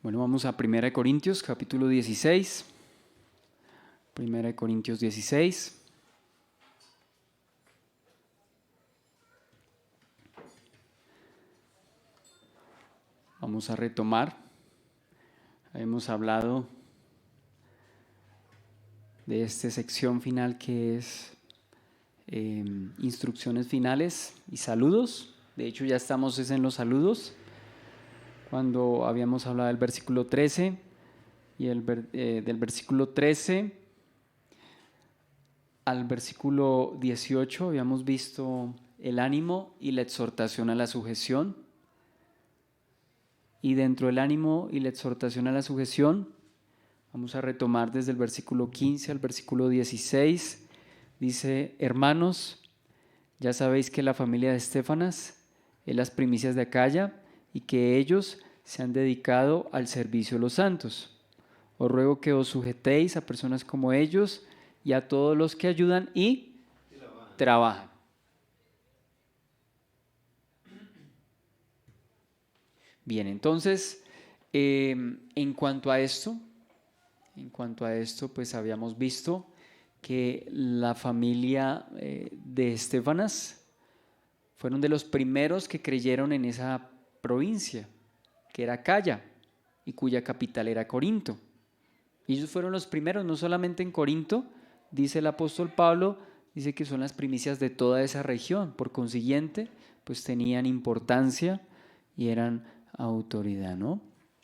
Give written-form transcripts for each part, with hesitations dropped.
Bueno, vamos a 1 Corintios, capítulo 16. 1 Corintios 16. Vamos a retomar. Hemos hablado de esta sección final que es instrucciones finales y saludos. De hecho, ya estamos en los saludos. Cuando habíamos hablado del versículo 13 y del versículo 13 al versículo 18 habíamos visto el ánimo y la exhortación a la sujeción. Y dentro del ánimo y la exhortación a la sujeción, vamos a retomar desde el versículo 15 al versículo 16. Dice: hermanos, ya sabéis que la familia de Estéfanas es las primicias de Acaya y que ellos se han dedicado al servicio de los santos. Os ruego que os sujetéis a personas como ellos y a todos los que ayudan y trabajan. Bien, entonces, en cuanto a esto, pues habíamos visto que la familia de Estéfanas fueron de los primeros que creyeron en esa provincia, que era Acaya, y cuya capital era Corinto. Y ellos fueron los primeros, no solamente en Corinto, dice el apóstol Pablo, dice que son las primicias de toda esa región. Por consiguiente, pues tenían importancia y eran autoridad, ¿no?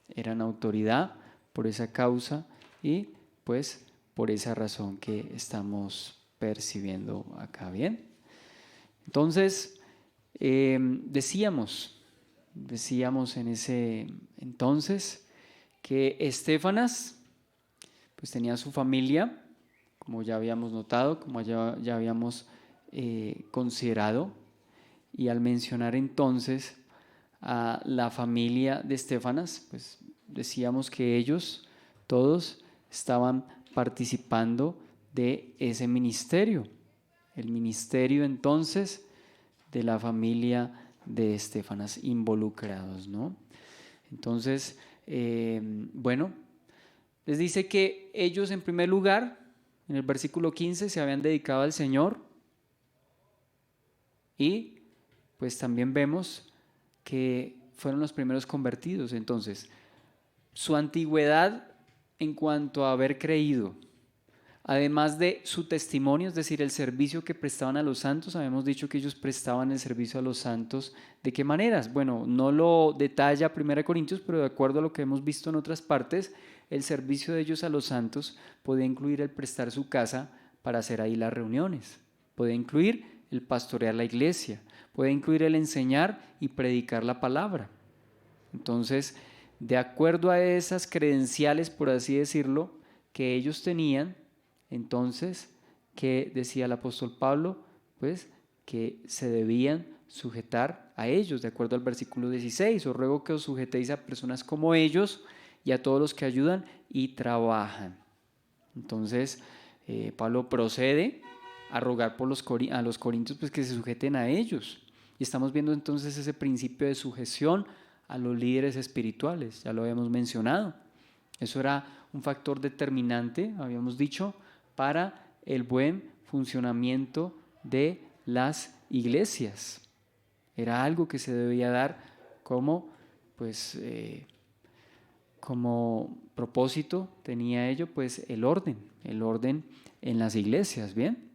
Eran autoridad por esa causa y pues por esa razón que estamos percibiendo acá, ¿bien? Entonces, decíamos en ese entonces que Estéfanas pues tenía su familia, como ya habíamos notado, como ya habíamos considerado, y al mencionar entonces a la familia de Estéfanas, pues decíamos que ellos todos estaban participando de ese ministerio, el ministerio entonces de la familia de Estéfanas, involucrados, ¿no? Entonces, bueno, les dice que ellos en primer lugar, en el versículo 15, se habían dedicado al Señor y pues también vemos que fueron los primeros convertidos. Entonces, su antigüedad en cuanto a haber creído, además de su testimonio, es decir, el servicio que prestaban a los santos, habíamos dicho que ellos prestaban el servicio a los santos. ¿De qué maneras? Bueno, no lo detalla 1 Corintios, pero de acuerdo a lo que hemos visto en otras partes, el servicio de ellos a los santos podía incluir el prestar su casa para hacer ahí las reuniones, puede incluir el pastorear la iglesia, puede incluir el enseñar y predicar la palabra. Entonces, de acuerdo a esas credenciales, por así decirlo, que ellos tenían, entonces, ¿qué decía el apóstol Pablo? Pues que se debían sujetar a ellos, de acuerdo al versículo 16. Os ruego que os sujetéis a personas como ellos y a todos los que ayudan y trabajan. Entonces, Pablo procede a rogar a los corintios pues que se sujeten a ellos. Y estamos viendo entonces ese principio de sujeción a los líderes espirituales, ya lo habíamos mencionado. Eso era un factor determinante, habíamos dicho, para el buen funcionamiento de las iglesias. Era algo que se debía dar como, pues, como propósito tenía ello, pues, el orden en las iglesias, ¿bien?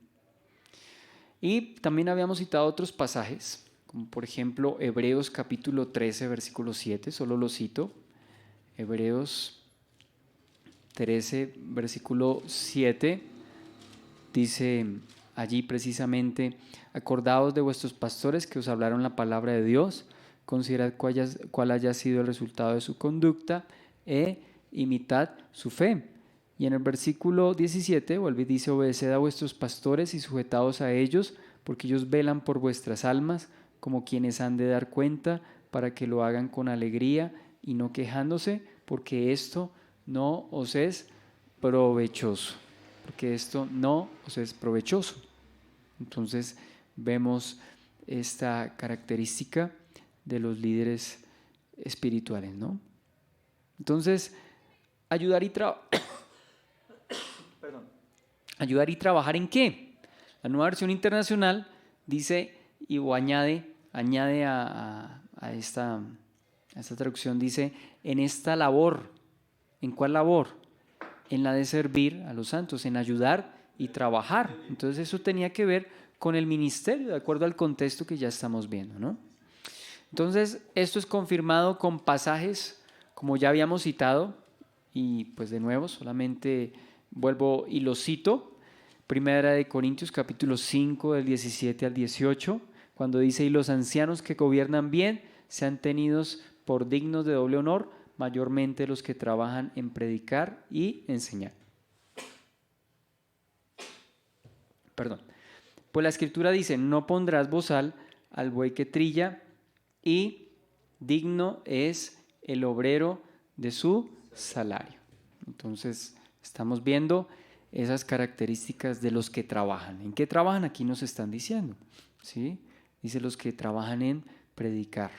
Y también habíamos citado otros pasajes, como por ejemplo Hebreos capítulo 13, versículo 7, solo lo cito. Hebreos 13, versículo 7, dice allí precisamente: acordaos de vuestros pastores que os hablaron la palabra de Dios, considerad cuál haya sido el resultado de su conducta e imitad su fe. Y en el versículo 17 vuelve y dice: obedeced a vuestros pastores y sujetaos a ellos, porque ellos velan por vuestras almas, como quienes han de dar cuenta, para que lo hagan con alegría y no quejándose, porque esto no os es provechoso. Porque esto no os es provechoso. Entonces vemos esta característica de los líderes espirituales, ¿no? Entonces, ayudar y ayudar y trabajar ¿en qué? La Nueva Versión Internacional dice o añade a esta traducción, dice, en esta labor. ¿En cuál labor? En la de servir a los santos, en ayudar y trabajar. Entonces eso tenía que ver con el ministerio, de acuerdo al contexto que ya estamos viendo, ¿no? Entonces esto es confirmado con pasajes, como ya habíamos citado, y pues de nuevo solamente vuelvo y lo cito. Primera de Corintios capítulo 5 del 17 al 18, cuando dice, y los ancianos que gobiernan bien sean tenidos por dignos de doble honor, mayormente los que trabajan en predicar y enseñar. Perdón. Pues la escritura dice, no pondrás bozal al buey que trilla, y digno es el obrero de su salario. Entonces, estamos viendo esas características de los que trabajan. ¿En qué trabajan? Aquí nos están diciendo, ¿sí? Dice los que trabajan en predicar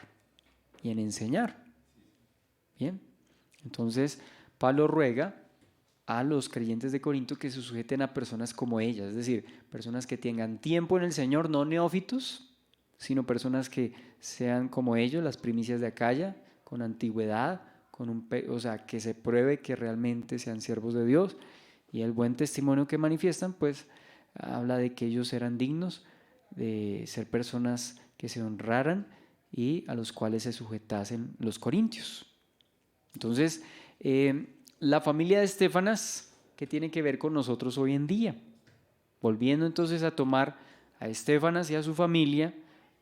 y en enseñar. Bien, entonces Pablo ruega a los creyentes de Corinto que se sujeten a personas como ellas, es decir, personas que tengan tiempo en el Señor, no neófitos, sino personas que sean como ellos, las primicias de Acaya, con antigüedad, o sea, que se pruebe que realmente sean siervos de Dios, y el buen testimonio que manifiestan, pues habla de que ellos eran dignos de ser personas que se honraran y a los cuales se sujetasen los corintios. Entonces, la familia de Estéfanas, ¿qué tiene que ver con nosotros hoy en día? Volviendo entonces a tomar a Estéfanas y a su familia,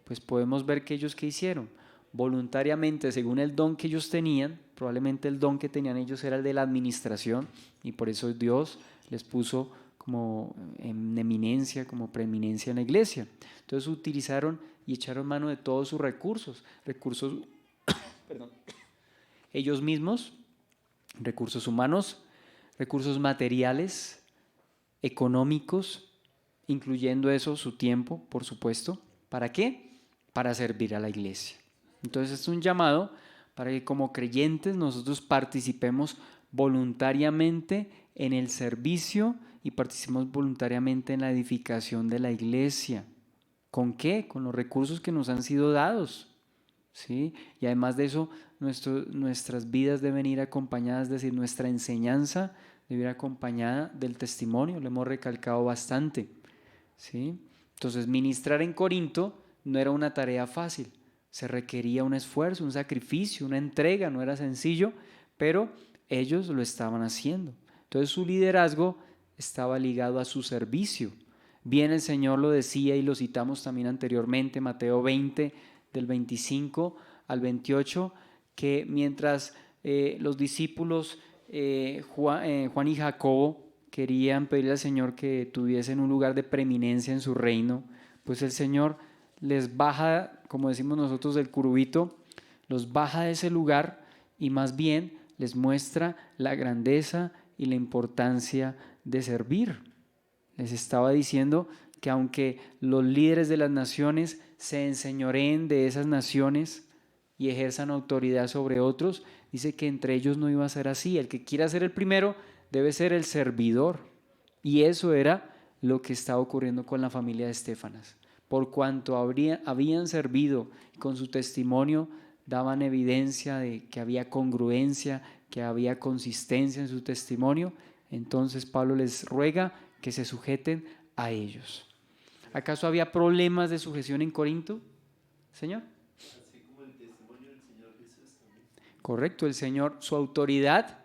pues podemos ver que ellos ¿qué hicieron? Voluntariamente, según el don que ellos tenían, probablemente el don que tenían ellos era el de la administración, y por eso Dios les puso como en eminencia, como preeminencia en la iglesia. Entonces utilizaron y echaron mano de todos sus recursos perdón, ellos mismos, recursos humanos, recursos materiales, económicos, incluyendo eso su tiempo, por supuesto. ¿Para qué? Para servir a la iglesia. Entonces es un llamado para que como creyentes nosotros participemos voluntariamente en el servicio y participemos voluntariamente en la edificación de la iglesia. ¿Con qué? Con los recursos que nos han sido dados, ¿sí? Y además de eso, nuestras vidas deben ir acompañadas, es decir, nuestra enseñanza debe ir acompañada del testimonio, lo hemos recalcado bastante, ¿sí? Entonces, ministrar en Corinto no era una tarea fácil, se requería un esfuerzo, un sacrificio, una entrega, no era sencillo, pero ellos lo estaban haciendo. Entonces, su liderazgo estaba ligado a su servicio. Bien, el Señor lo decía y lo citamos también anteriormente, Mateo 20, del 25 al 28, que mientras los discípulos Juan y Jacobo querían pedirle al Señor que tuviesen un lugar de preeminencia en su reino, pues el Señor les baja, como decimos nosotros, del curubito, los baja de ese lugar y más bien les muestra la grandeza y la importancia de servir. Les estaba diciendo que aunque los líderes de las naciones se enseñoreen de esas naciones y ejerzan autoridad sobre otros, dice que entre ellos no iba a ser así. El que quiera ser el primero debe ser el servidor. Y eso era lo que estaba ocurriendo con la familia de Estéfanas. Por cuanto habían servido, con su testimonio daban evidencia de que había congruencia, que había consistencia en su testimonio, entonces Pablo les ruega que se sujeten a ellos. ¿Acaso había problemas de sujeción en Corinto, Señor? Así como el testimonio del Señor Jesús también. Correcto, el Señor, su autoridad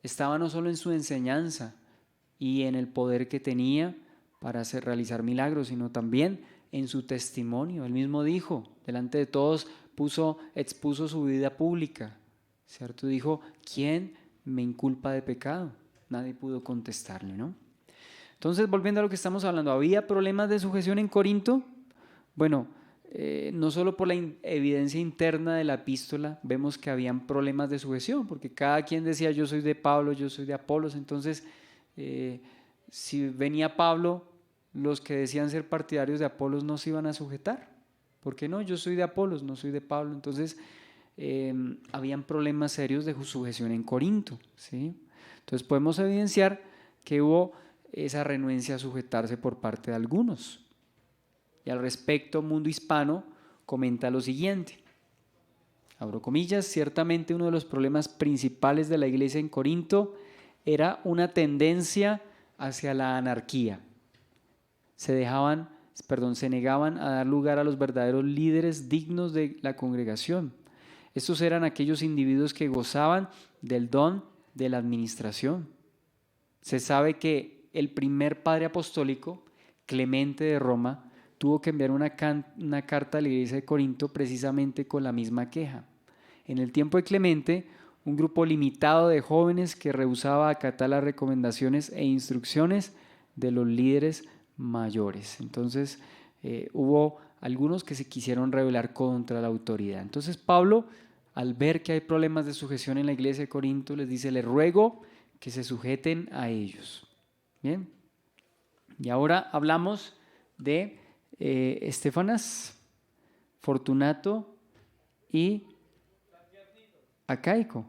estaba no solo en su enseñanza y en el poder que tenía para realizar milagros, sino también en su testimonio. Él mismo dijo, delante de todos expuso su vida pública, ¿cierto? Dijo, ¿quién me inculpa de pecado? Nadie pudo contestarle, ¿no? Entonces, volviendo a lo que estamos hablando, ¿había problemas de sujeción en Corinto? Bueno, no solo por la evidencia interna de la epístola, vemos que habían problemas de sujeción, porque cada quien decía, yo soy de Pablo, yo soy de Apolos. Entonces, si venía Pablo, los que decían ser partidarios de Apolos no se iban a sujetar. ¿Por qué no? Yo soy de Apolos, no soy de Pablo. Entonces, habían problemas serios de sujeción en Corinto, ¿sí? Entonces podemos evidenciar que hubo esa renuencia a sujetarse por parte de algunos. Y al respecto, Mundo Hispano comenta lo siguiente, abro comillas: ciertamente uno de los problemas principales de la iglesia en Corinto era una tendencia hacia la anarquía. Se negaban a dar lugar a los verdaderos líderes dignos de la congregación. Estos eran aquellos individuos que gozaban del don de la administración. Se sabe que el primer padre apostólico, Clemente de Roma, tuvo que enviar una carta a la iglesia de Corinto precisamente con la misma queja. En el tiempo de Clemente, un grupo limitado de jóvenes que rehusaba acatar las recomendaciones e instrucciones de los líderes mayores. Entonces, hubo algunos que se quisieron rebelar contra la autoridad. Entonces, Pablo, al ver que hay problemas de sujeción en la iglesia de Corinto, les dice: les ruego que se sujeten a ellos. Bien. Y ahora hablamos de Estéfanas, Fortunato y Acaico.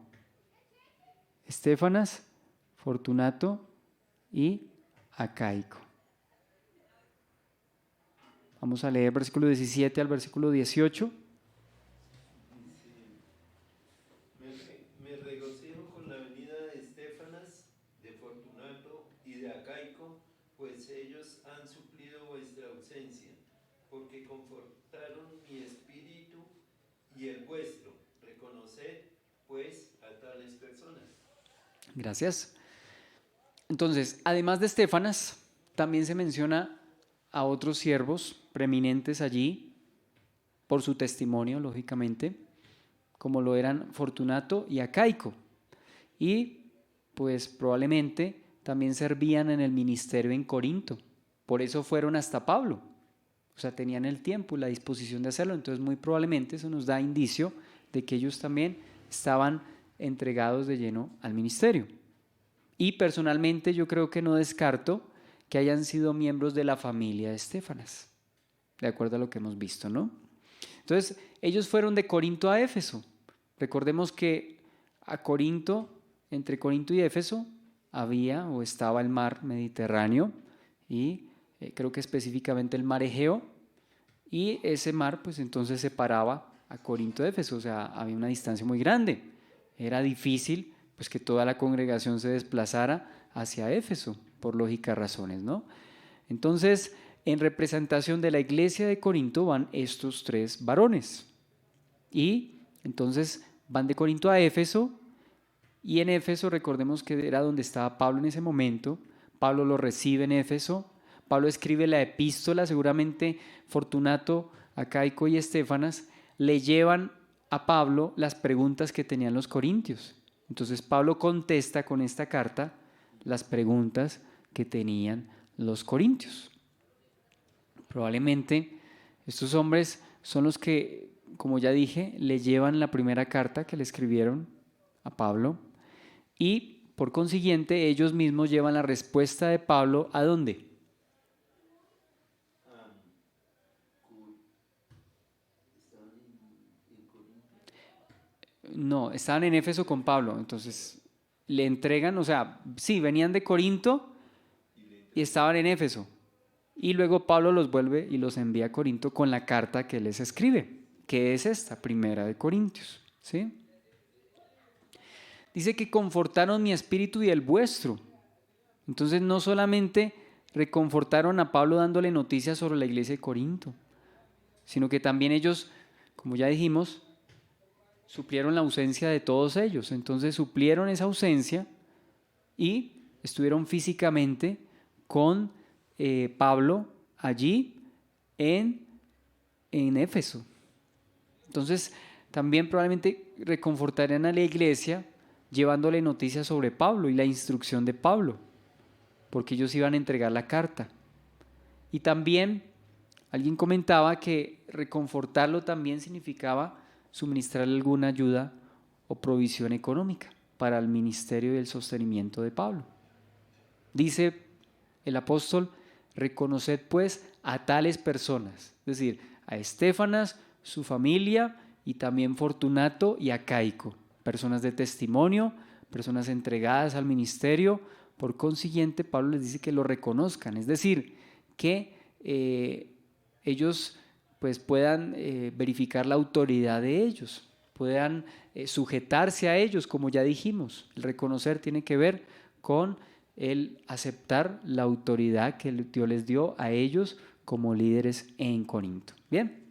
Estéfanas, Fortunato y Acaico. Vamos a leer versículo 17 al versículo 18. Me regocijo con la venida de Estéfanas, de Fortunato y de Acaico, pues ellos han suplido vuestra ausencia, porque confortaron mi espíritu y el vuestro. Reconoced, pues, a tales personas. Gracias. Entonces, además de Estéfanas, también se menciona a otros siervos preeminentes allí por su testimonio, lógicamente, como lo eran Fortunato y Acaico. Y pues probablemente también servían en el ministerio en Corinto. Por eso fueron hasta Pablo. O sea, tenían el tiempo y la disposición de hacerlo. Entonces, muy probablemente eso nos da indicio de que ellos también estaban entregados de lleno al ministerio. Y personalmente yo creo que no descarto que hayan sido miembros de la familia de Estéfanas, de acuerdo a lo que hemos visto, ¿no? Entonces, ellos fueron de Corinto a Éfeso. Recordemos que a Corinto, entre Corinto y Éfeso, había o estaba el mar Mediterráneo y creo que específicamente el mar Egeo, y ese mar pues entonces separaba a Corinto de Éfeso, o sea, había una distancia muy grande. Era difícil pues que toda la congregación se desplazara hacia Éfeso, por lógicas razones, ¿no? Entonces, en representación de la iglesia de Corinto van estos tres varones. Y entonces van de Corinto a Éfeso, y en Éfeso recordemos que era donde estaba Pablo en ese momento. Pablo lo recibe en Éfeso. Pablo escribe la epístola, seguramente Fortunato, Acaico y Estéfanas le llevan a Pablo las preguntas que tenían los corintios. Entonces Pablo contesta con esta carta las preguntas que tenían los corintios. Probablemente estos hombres son los que, como ya dije, le llevan la primera carta que le escribieron a Pablo, y por consiguiente ellos mismos llevan la respuesta de Pablo ¿a dónde? No, estaban en Éfeso con Pablo, entonces le entregan, o sea, sí, venían de Corinto y estaban en Éfeso. Y luego Pablo los vuelve y los envía a Corinto con la carta que les escribe, que es esta, primera de Corintios, ¿sí? Dice que confortaron mi espíritu y el vuestro. Entonces no solamente reconfortaron a Pablo dándole noticias sobre la iglesia de Corinto, sino que también ellos, como ya dijimos, suplieron la ausencia de todos ellos. Entonces suplieron esa ausencia y estuvieron físicamente con Pablo allí en Éfeso. Entonces también probablemente reconfortarían a la iglesia llevándole noticias sobre Pablo y la instrucción de Pablo, porque ellos iban a entregar la carta. Y también alguien comentaba que reconfortarlo también significaba suministrarle alguna ayuda o provisión económica para el ministerio y el sostenimiento de Pablo. Dice el apóstol: reconoced pues a tales personas, es decir, a Estéfanas, su familia y también Fortunato y Acaico, personas de testimonio, personas entregadas al ministerio. Por consiguiente, Pablo les dice que lo reconozcan, es decir, que ellos pues puedan verificar la autoridad de ellos, puedan sujetarse a ellos, como ya dijimos. El reconocer tiene que ver con el aceptar la autoridad que Dios les dio a ellos como líderes en Corinto. Bien.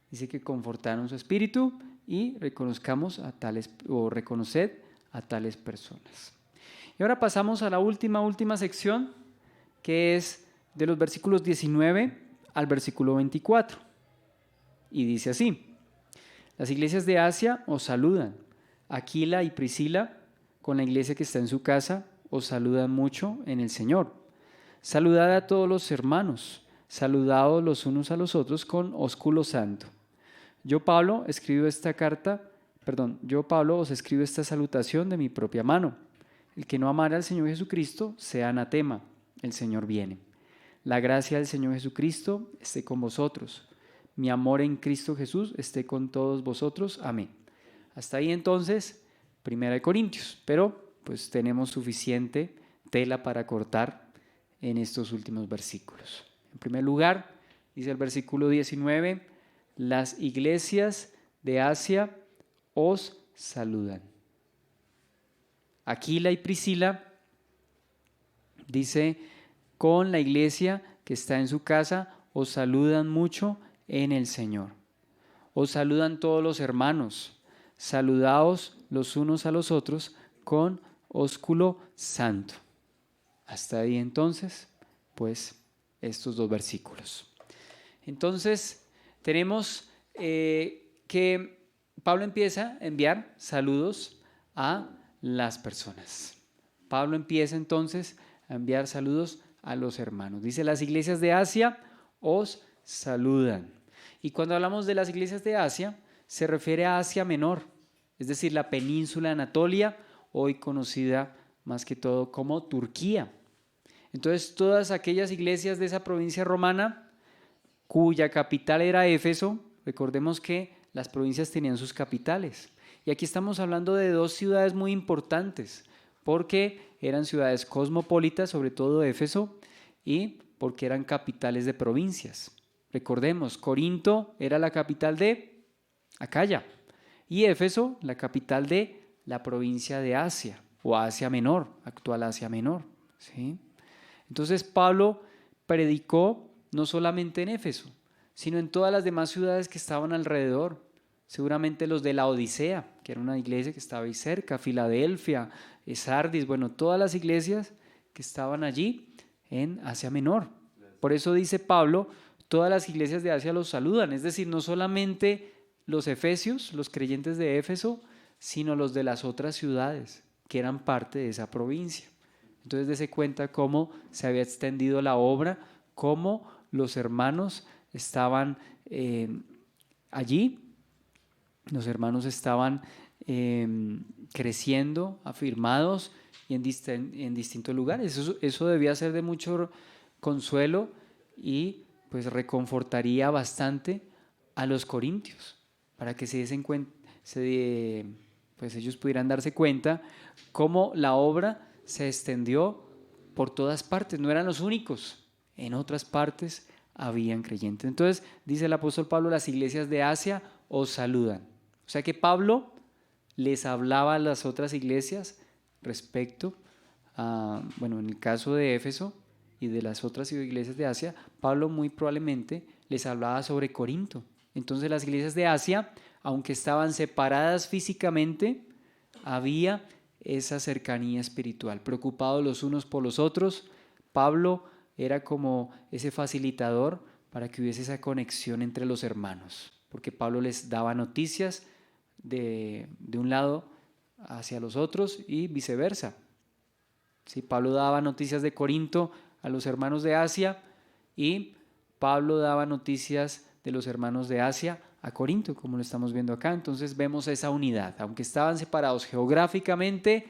Dice que confortaron su espíritu y reconozcamos a tales, o reconoced a tales personas. Y ahora pasamos a la última sección, que es de los versículos 19 al versículo 24. Y dice así: las iglesias de Asia os saludan. Aquila y Priscila, con la iglesia que está en su casa, os saludan mucho en el Señor. Saludad a todos los hermanos, saludaos los unos a los otros con ósculo santo. Yo, Pablo, os escribo esta salutación de mi propia mano. El que no amara al Señor Jesucristo, sea anatema. El Señor viene. La gracia del Señor Jesucristo esté con vosotros. Mi amor en Cristo Jesús esté con todos vosotros. Amén. Hasta ahí entonces, 1 Corintios. Pero pues tenemos suficiente tela para cortar en estos últimos versículos. En primer lugar, dice el versículo 19, las iglesias de Asia os saludan. Aquila y Priscila, dice, con la iglesia que está en su casa, os saludan mucho en el Señor. Os saludan todos los hermanos. Saludaos los unos a los otros con ósculo santo. Hasta ahí entonces, pues, estos dos versículos. Entonces, tenemos que Pablo empieza a enviar saludos a las personas. Pablo empieza entonces a enviar saludos a los hermanos. Dice, las iglesias de Asia os saludan. Y cuando hablamos de las iglesias de Asia, se refiere a Asia Menor, es decir, la península de Anatolia, hoy conocida más que todo como Turquía. Entonces, todas aquellas iglesias de esa provincia romana, cuya capital era Éfeso, recordemos que las provincias tenían sus capitales. Y aquí estamos hablando de dos ciudades muy importantes, porque eran ciudades cosmopolitas, sobre todo Éfeso, y porque eran capitales de provincias. Recordemos, Corinto era la capital de Acaya y Éfeso la capital de la provincia de Asia, o Asia Menor, actual Asia Menor, ¿sí? Entonces Pablo predicó no solamente en Éfeso, sino en todas las demás ciudades que estaban alrededor. Seguramente los de la Odisea, que era una iglesia que estaba ahí cerca, Filadelfia, Sardis, bueno, todas las iglesias que estaban allí en Asia Menor. Por eso dice Pablo, todas las iglesias de Asia los saludan, es decir, no solamente los efesios, los creyentes de Éfeso, sino los de las otras ciudades que eran parte de esa provincia. Entonces dése cuenta cómo se había extendido la obra, cómo los hermanos estaban allí, los hermanos estaban creciendo, afirmados y en distintos lugares. Eso debía ser de mucho consuelo y pues reconfortaría bastante a los corintios para que se diesen cuenta, pues ellos pudieran darse cuenta cómo la obra se extendió por todas partes. No eran los únicos, en otras partes habían creyentes. Entonces dice el apóstol Pablo, las iglesias de Asia os saludan. O sea que Pablo les hablaba a las otras iglesias respecto a, bueno, en el caso de Éfeso y de las otras iglesias de Asia, Pablo muy probablemente les hablaba sobre Corinto. Entonces las iglesias de Asia, aunque estaban separadas físicamente, había esa cercanía espiritual. Preocupados los unos por los otros, Pablo era como ese facilitador para que hubiese esa conexión entre los hermanos, porque Pablo les daba noticias de un lado hacia los otros y viceversa. Sí, Pablo daba noticias de Corinto a los hermanos de Asia y Pablo daba noticias de los hermanos de Asia a Corinto, como lo estamos viendo acá. Entonces vemos esa unidad. Aunque estaban separados geográficamente,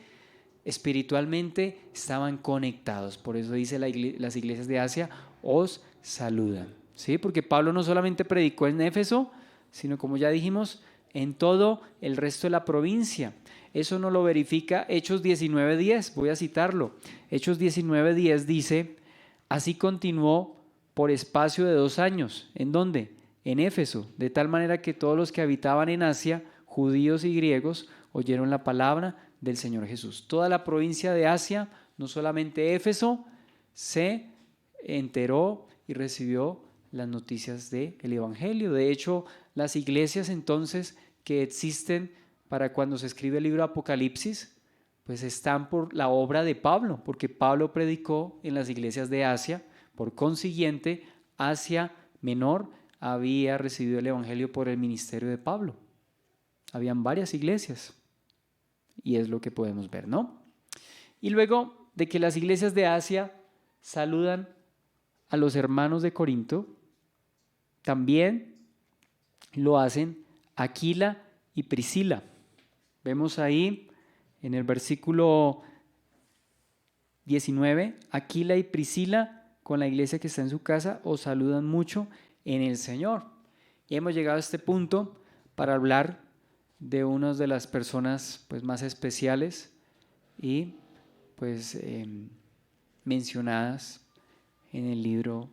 espiritualmente estaban conectados. Por eso dice las iglesias de Asia os saludan. ¿Sí? Porque Pablo no solamente predicó en Éfeso, sino como ya dijimos, en todo el resto de la provincia. Eso no lo verifica Hechos 19:10, voy a citarlo. Hechos 19:10 dice, así continuó por espacio de 2 años. ¿En dónde? En Éfeso, de tal manera que todos los que habitaban en Asia, judíos y griegos, oyeron la palabra del Señor Jesús. Toda la provincia de Asia, no solamente Éfeso, se enteró y recibió las noticias del Evangelio. De hecho, las iglesias entonces que existen para cuando se escribe el libro Apocalipsis, pues están por la obra de Pablo, porque Pablo predicó en las iglesias de Asia. Por consiguiente, Asia Menor había recibido el Evangelio por el ministerio de Pablo. Habían varias iglesias y es lo que podemos ver, ¿no? Y luego de que las iglesias de Asia saludan a los hermanos de Corinto, también lo hacen Aquila y Priscila. Vemos ahí en el versículo 19, Aquila y Priscila con la iglesia que está en su casa os saludan mucho en el Señor. Y hemos llegado a este punto para hablar de una de las personas pues, más especiales y pues mencionadas en el libro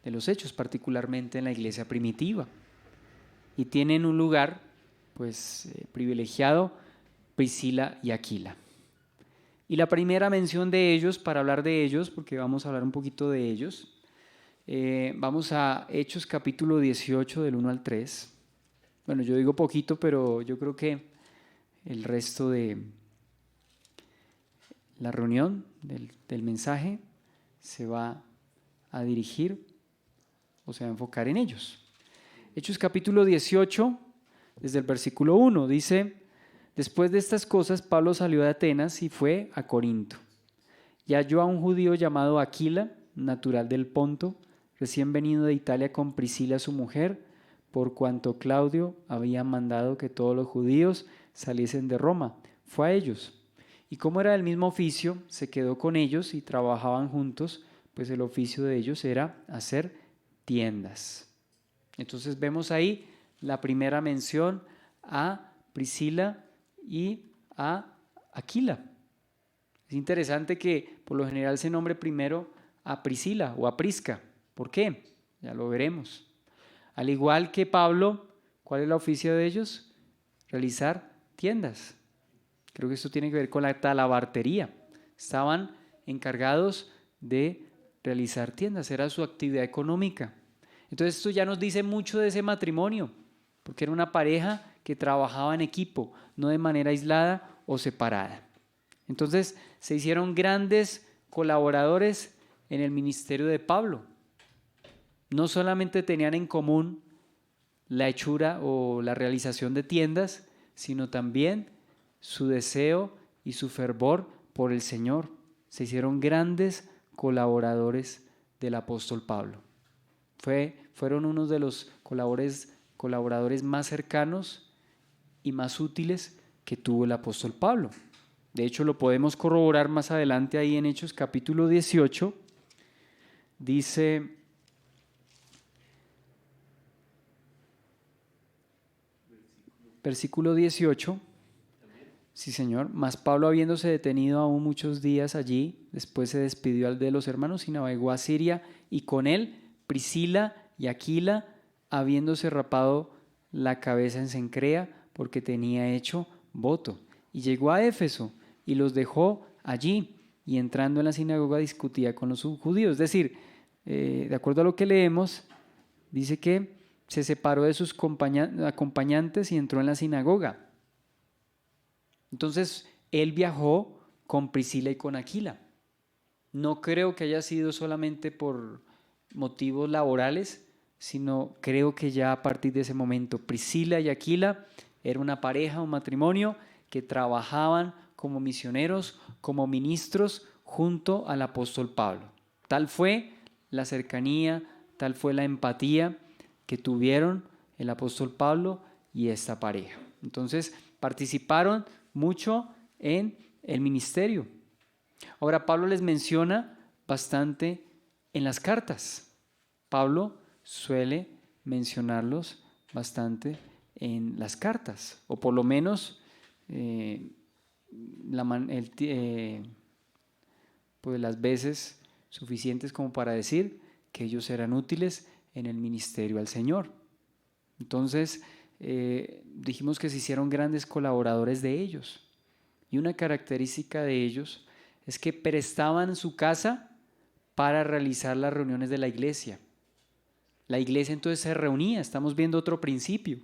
de los Hechos, particularmente en la iglesia primitiva. Y tienen un lugar pues privilegiado, Priscila y Aquila. Y la primera mención de ellos, para hablar de ellos, porque vamos a hablar un poquito de ellos, vamos a Hechos capítulo 18 del 1 al 3. Bueno, yo digo poquito, pero yo creo que el resto de la reunión del mensaje se va a dirigir o se va a enfocar en ellos. Hechos capítulo 18, desde el versículo 1, dice: después de estas cosas, Pablo salió de Atenas y fue a Corinto. Y halló a un judío llamado Aquila, natural del Ponto, recién venido de Italia con Priscila su mujer, por cuanto Claudio había mandado que todos los judíos saliesen de Roma. Fue a ellos. Y como era del mismo oficio, se quedó con ellos y trabajaban juntos, pues el oficio de ellos era hacer tiendas. Entonces vemos ahí la primera mención a Priscila y a Aquila. Es interesante que por lo general se nombre primero a Priscila o a Prisca. ¿Por qué? Ya lo veremos. Al igual que Pablo, ¿cuál es el oficio de ellos? Realizar tiendas. Creo que esto tiene que ver con la talabartería. Estaban encargados de realizar tiendas, era su actividad económica. Entonces esto ya nos dice mucho de ese matrimonio, porque era una pareja que trabajaba en equipo, no de manera aislada o separada. Entonces se hicieron grandes colaboradores en el ministerio de Pablo. No solamente tenían en común la hechura o la realización de tiendas, sino también su deseo y su fervor por el Señor. Se hicieron grandes colaboradores del apóstol Pablo. Fueron unos de los colaboradores más cercanos y más útiles que tuvo el apóstol Pablo. De hecho, lo podemos corroborar más adelante ahí en Hechos capítulo 18. Dice: versículo 18. Sí, Señor. Mas Pablo, habiéndose detenido aún muchos días allí, después se despidió de los hermanos y navegó a Siria, y con él Priscila y Aquila, habiéndose rapado la cabeza en Cencrea, porque tenía hecho voto. Y llegó a Éfeso y los dejó allí, y entrando en la sinagoga discutía con los judíos. Es decir, de acuerdo a lo que leemos, dice que se separó de sus acompañantes y entró en la sinagoga. Entonces, él viajó con Priscila y con Aquila. No creo que haya sido solamente por motivos laborales, sino creo que ya a partir de ese momento Priscila y Aquila era una pareja, un matrimonio que trabajaban como misioneros, como ministros junto al apóstol Pablo. Tal fue la cercanía, tal fue la empatía que tuvieron el apóstol Pablo y esta pareja. Entonces participaron mucho en el ministerio. Ahora Pablo les menciona bastante en las cartas. Pablo suele mencionarlos bastante en las cartas, o por lo menos pues las veces suficientes como para decir que ellos eran útiles en el ministerio al Señor. Entonces, dijimos que se hicieron grandes colaboradores de ellos. Y una característica de ellos es que prestaban su casa para realizar las reuniones de la iglesia. La iglesia entonces se reunía, estamos viendo otro principio.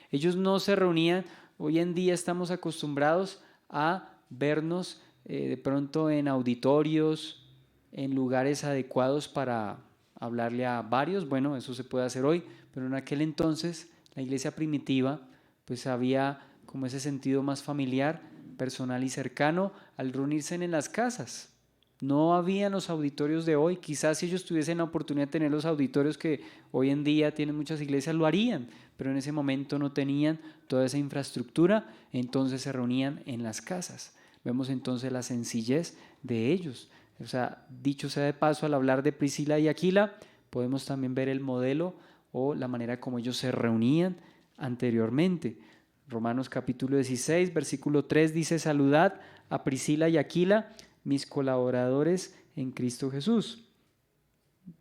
Ellos no se reunían, hoy en día estamos acostumbrados a vernos de pronto en auditorios, en lugares adecuados para hablarle a varios. Bueno, eso se puede hacer hoy, pero en aquel entonces la iglesia primitiva pues había como ese sentido más familiar, personal y cercano al reunirse en las casas. No habían los auditorios de hoy. Quizás si ellos tuviesen la oportunidad de tener los auditorios que hoy en día tienen muchas iglesias, lo harían, pero en ese momento no tenían toda esa infraestructura, entonces se reunían en las casas. Vemos entonces la sencillez de ellos. O sea, dicho sea de paso, al hablar de Priscila y Aquila, podemos también ver el modelo o la manera como ellos se reunían anteriormente. Romanos capítulo 16, versículo 3 dice: saludad a Priscila y Aquila, mis colaboradores en Cristo Jesús,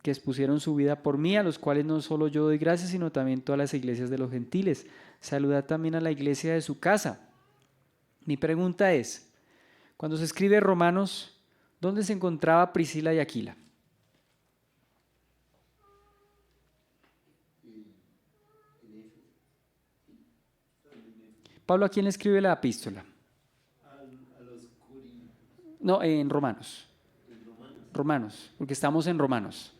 que expusieron su vida por mí, a los cuales no solo yo doy gracias, sino también todas las iglesias de los gentiles. Saludad también a la iglesia de su casa. Mi pregunta es, cuando se escribe Romanos, ¿dónde se encontraba Priscila y Aquila? Pablo, ¿a quién le escribe la epístola? A los Corintios. No, en Romanos. ¿En Romanos? Romanos, porque estamos en Romanos.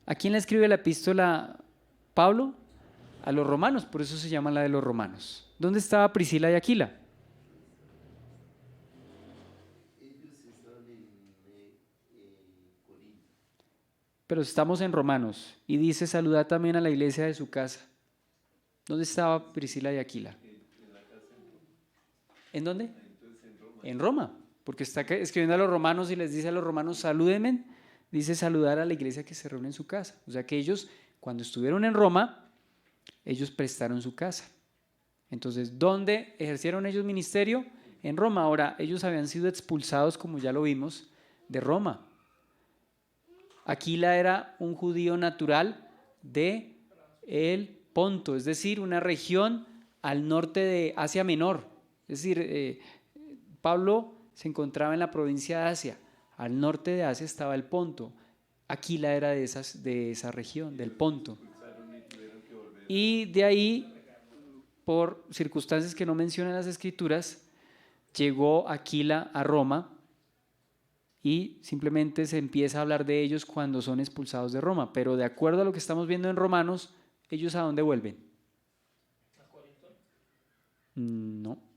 ¿A quién le escribe la epístola Pablo? A los romanos, por eso se llama la de los romanos. ¿Dónde estaba Priscila y Aquila? Ellos estaban en Corinto. Pero estamos en Romanos y dice: saludad también a la iglesia de su casa. ¿Dónde estaba Priscila y Aquila? En la casa en Roma. ¿En dónde? Entonces en Roma. En Roma, porque está escribiendo a los romanos y les dice a los romanos: salúdenme. Dice saludar a la iglesia que se reúne en su casa. O sea que ellos, cuando estuvieron en Roma, ellos prestaron su casa. Entonces, ¿dónde ejercieron ellos ministerio? En Roma. Ahora, ellos habían sido expulsados, como ya lo vimos, de Roma. Aquila era un judío natural de el Ponto, es decir, una región al norte de Asia Menor. Es decir, Pablo se encontraba en la provincia de Asia. Al norte de Asia estaba el Ponto. Aquila era de esa región, del Ponto. Y de ahí, por circunstancias que no mencionan las Escrituras, llegó Aquila a Roma y simplemente se empieza a hablar de ellos cuando son expulsados de Roma. Pero de acuerdo a lo que estamos viendo en Romanos, ¿ellos a dónde vuelven? ¿A Corinto? No.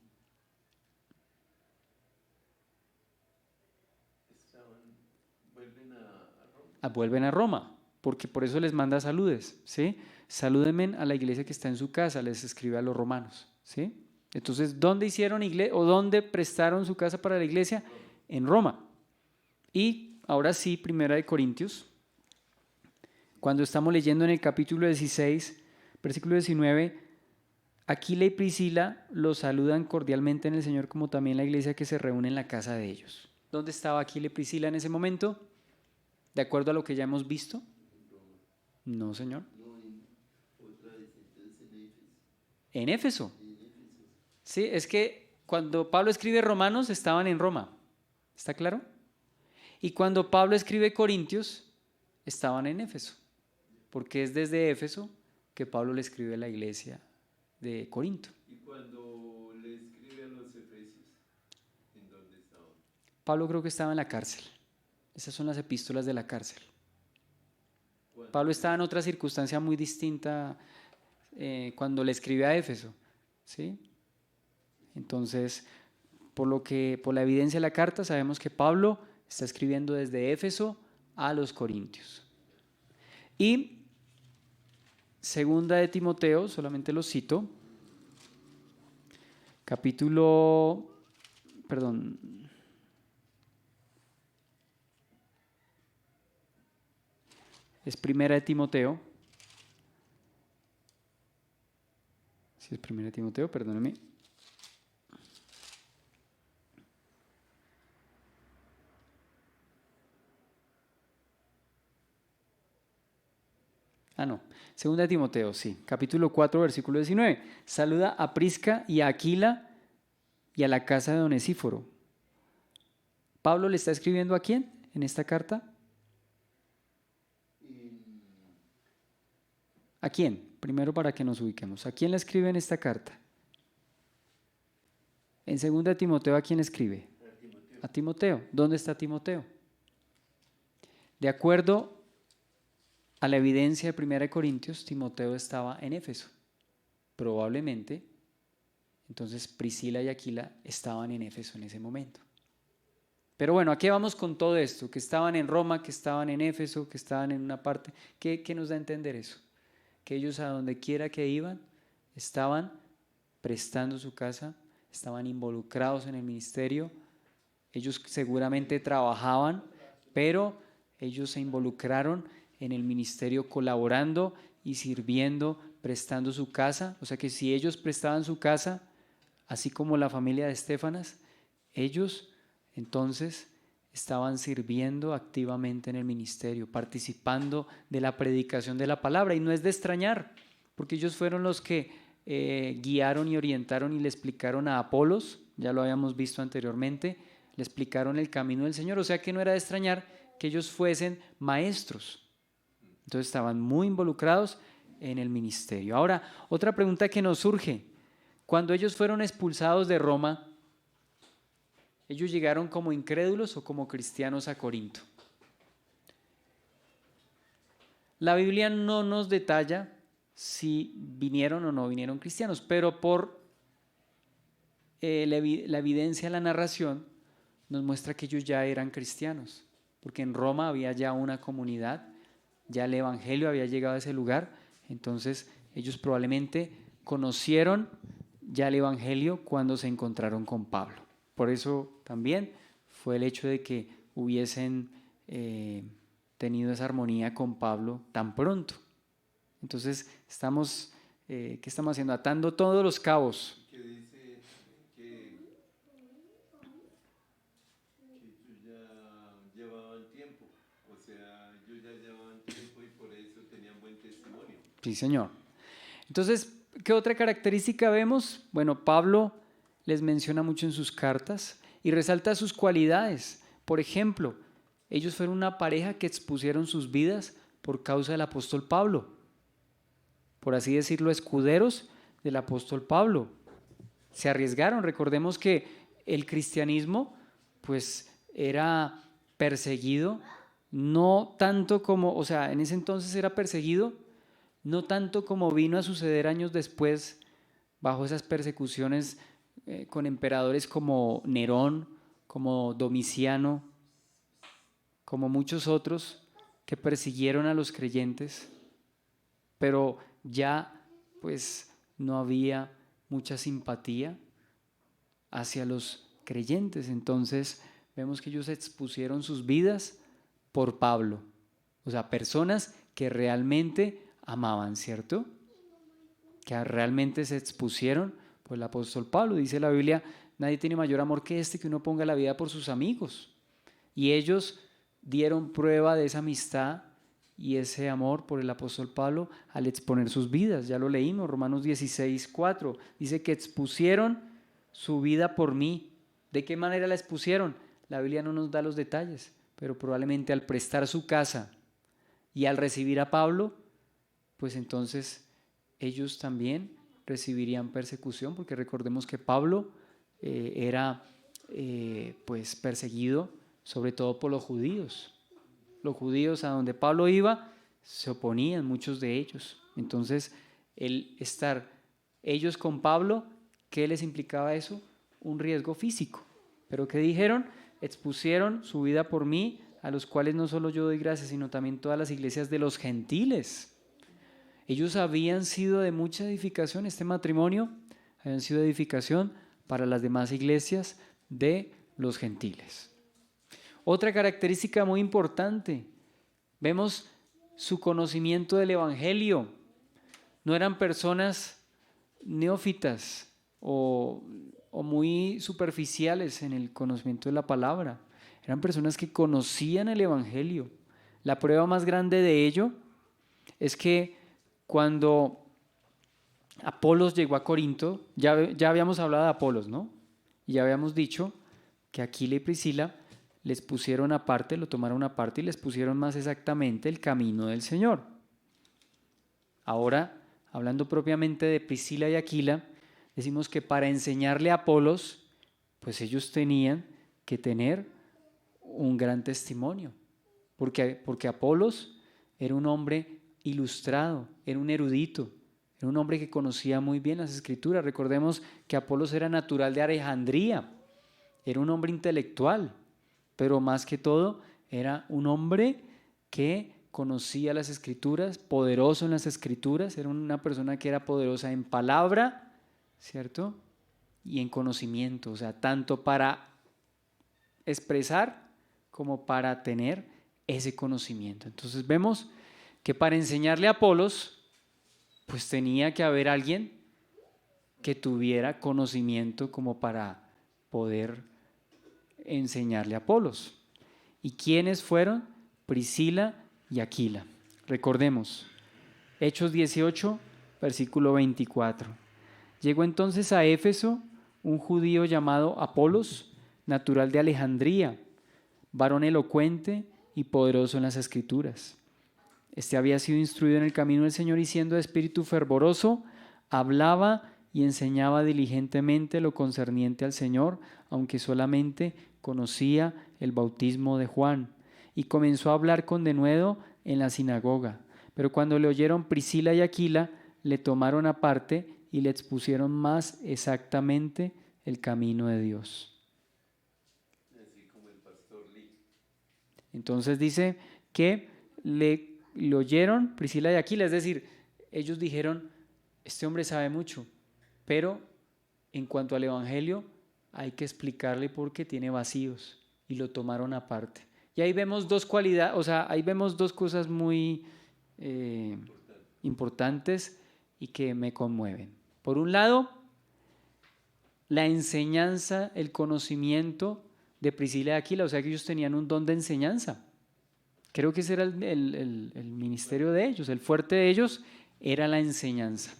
Vuelven a Roma, porque por eso les manda saludes, ¿sí? Salúdenme a la iglesia que está en su casa, les escribe a los romanos, ¿sí? Entonces, ¿dónde hicieron iglesia o dónde prestaron su casa para la iglesia? En Roma. Y ahora sí, Primera de Corintios, cuando estamos leyendo en el capítulo 16, versículo 19, Aquila y Priscila los saludan cordialmente en el Señor, como también la iglesia que se reúne en la casa de ellos. ¿Dónde estaba Aquila y Priscila en ese momento? ¿De acuerdo a lo que ya hemos visto? No, Señor. En Éfeso. Sí, es que cuando Pablo escribe Romanos estaban en Roma. ¿Está claro? Y cuando Pablo escribe Corintios estaban en Éfeso. Porque es desde Éfeso que Pablo le escribe a la iglesia de Corinto. ¿Y cuando le escribe a los Efesios, en dónde estaban? Pablo creo que estaba en la cárcel. Esas son las epístolas de la cárcel. Pablo estaba en otra circunstancia muy distinta cuando le escribe a Éfeso, ¿sí? Entonces, por la evidencia de la carta, sabemos que Pablo está escribiendo desde Éfeso a los Corintios. Y segunda de Timoteo, solamente lo cito, es Primera de Timoteo. Sí, es Primera de Timoteo, perdónenme. No. Segunda de Timoteo, sí. Capítulo 4, versículo 19. Saluda a Prisca y a Aquila y a la casa de Onesíforo. ¿Pablo le está escribiendo a quién en esta carta? ¿A quién? Primero para que nos ubiquemos. ¿A quién le escribe en esta carta? En segunda de Timoteo, ¿a quién le escribe? A Timoteo. ¿Dónde está Timoteo? De acuerdo a la evidencia de 1 Corintios, Timoteo estaba en Éfeso. Probablemente, entonces Priscila y Aquila estaban en Éfeso en ese momento. Pero bueno, ¿a qué vamos con todo esto? Que estaban en Roma, que estaban en Éfeso, que estaban en una parte. ¿Qué nos da a entender eso? Que ellos a donde quiera que iban, estaban prestando su casa, estaban involucrados en el ministerio. Ellos seguramente trabajaban, pero ellos se involucraron en el ministerio colaborando y sirviendo, prestando su casa. O sea que si ellos prestaban su casa, así como la familia de Estéfanas, ellos entonces estaban sirviendo activamente en el ministerio, participando de la predicación de la palabra. Y no es de extrañar, porque ellos fueron los que guiaron y orientaron y le explicaron a Apolos, ya lo habíamos visto anteriormente, le explicaron el camino del Señor. O sea que no era de extrañar que ellos fuesen maestros. Entonces estaban muy involucrados en el ministerio. Ahora, otra pregunta que nos surge. Cuando ellos fueron expulsados de Roma, ¿ellos llegaron como incrédulos o como cristianos a Corinto? La Biblia no nos detalla si vinieron o no vinieron cristianos, pero por la evidencia de la narración nos muestra que ellos ya eran cristianos, porque en Roma había ya una comunidad, ya el evangelio había llegado a ese lugar, entonces ellos probablemente conocieron ya el evangelio cuando se encontraron con Pablo. Por eso también fue el hecho de que hubiesen tenido esa armonía con Pablo tan pronto. Entonces ¿qué estamos haciendo? Atando todos los cabos. Que dice que ellos ya llevaban tiempo, o sea, ellos ya llevaban tiempo y por eso tenían buen testimonio. Sí, señor. Entonces, ¿qué otra característica vemos? Bueno, Pablo les menciona mucho en sus cartas y resalta sus cualidades. Por ejemplo, ellos fueron una pareja que expusieron sus vidas por causa del apóstol Pablo. Por así decirlo, escuderos del apóstol Pablo. Se arriesgaron. Recordemos que el cristianismo pues era perseguido, no tanto como, o sea, en ese entonces era perseguido, no tanto como vino a suceder años después bajo esas persecuciones con emperadores como Nerón, como Domiciano, como muchos otros que persiguieron a los creyentes, pero ya pues no había mucha simpatía hacia los creyentes. Entonces vemos que ellos expusieron sus vidas por Pablo, o sea, personas que realmente amaban, ¿cierto? Que realmente se expusieron por el apóstol Pablo. Dice la Biblia, nadie tiene mayor amor que este, que uno ponga la vida por sus amigos. Y ellos dieron prueba de esa amistad y ese amor por el apóstol Pablo al exponer sus vidas. Ya lo leímos, Romanos 16:4. Dice que expusieron su vida por mí. ¿De qué manera la expusieron? La Biblia no nos da los detalles, pero probablemente al prestar su casa y al recibir a Pablo, pues entonces ellos también recibirían persecución, porque recordemos que Pablo era pues perseguido sobre todo por los judíos. Los judíos a donde Pablo iba se oponían, muchos de ellos. Entonces el estar ellos con Pablo, ¿qué les implicaba eso? Un riesgo físico. Pero ¿qué dijeron? Expusieron su vida por mí, a los cuales no solo yo doy gracias, sino también todas las iglesias de los gentiles. Ellos habían sido de mucha edificación, este matrimonio habían sido de edificación para las demás iglesias de los gentiles. Otra característica muy importante, vemos su conocimiento del Evangelio. No eran personas neófitas o muy superficiales en el conocimiento de la palabra. Eran personas que conocían el Evangelio. La prueba más grande de ello es que cuando Apolos llegó a Corinto, ya habíamos hablado de Apolos, ¿no? Y ya habíamos dicho que Aquila y Priscila les pusieron aparte, lo tomaron aparte y les pusieron más exactamente el camino del Señor. Ahora, hablando propiamente de Priscila y Aquila, decimos que para enseñarle a Apolos, pues ellos tenían que tener un gran testimonio, porque Apolos era un hombre ilustrado, era un erudito, era un hombre que conocía muy bien las Escrituras. Recordemos que Apolos era natural de Alejandría, era un hombre intelectual, pero más que todo era un hombre que conocía las Escrituras, poderoso en las Escrituras, era una persona que era poderosa en palabra, ¿cierto? Y en conocimiento, o sea, tanto para expresar como para tener ese conocimiento. Entonces vemos que para enseñarle a Apolos, pues tenía que haber alguien que tuviera conocimiento como para poder enseñarle a Apolos. ¿Y quiénes fueron? Priscila y Aquila. Recordemos, Hechos 18, versículo 24. Llegó entonces a Éfeso un judío llamado Apolos, natural de Alejandría, varón elocuente y poderoso en las Escrituras. Este había sido instruido en el camino del Señor y siendo de espíritu fervoroso, hablaba y enseñaba diligentemente lo concerniente al Señor, aunque solamente conocía el bautismo de Juan. Y comenzó a hablar con denuedo en la sinagoga. Pero cuando le oyeron Priscila y Aquila, le tomaron aparte y le expusieron más exactamente el camino de Dios. Así como el pastor Lee. Entonces dice que le oyeron Priscila y Aquila, es decir, ellos dijeron, este hombre sabe mucho, pero en cuanto al Evangelio hay que explicarle por qué tiene vacíos, y lo tomaron aparte. Y ahí vemos dos cualidades, o sea, ahí vemos dos cosas muy importantes y que me conmueven. Por un lado, la enseñanza, el conocimiento de Priscila y Aquila, o sea que ellos tenían un don de enseñanza. Creo que ese era el ministerio de ellos, el fuerte de ellos era la enseñanza.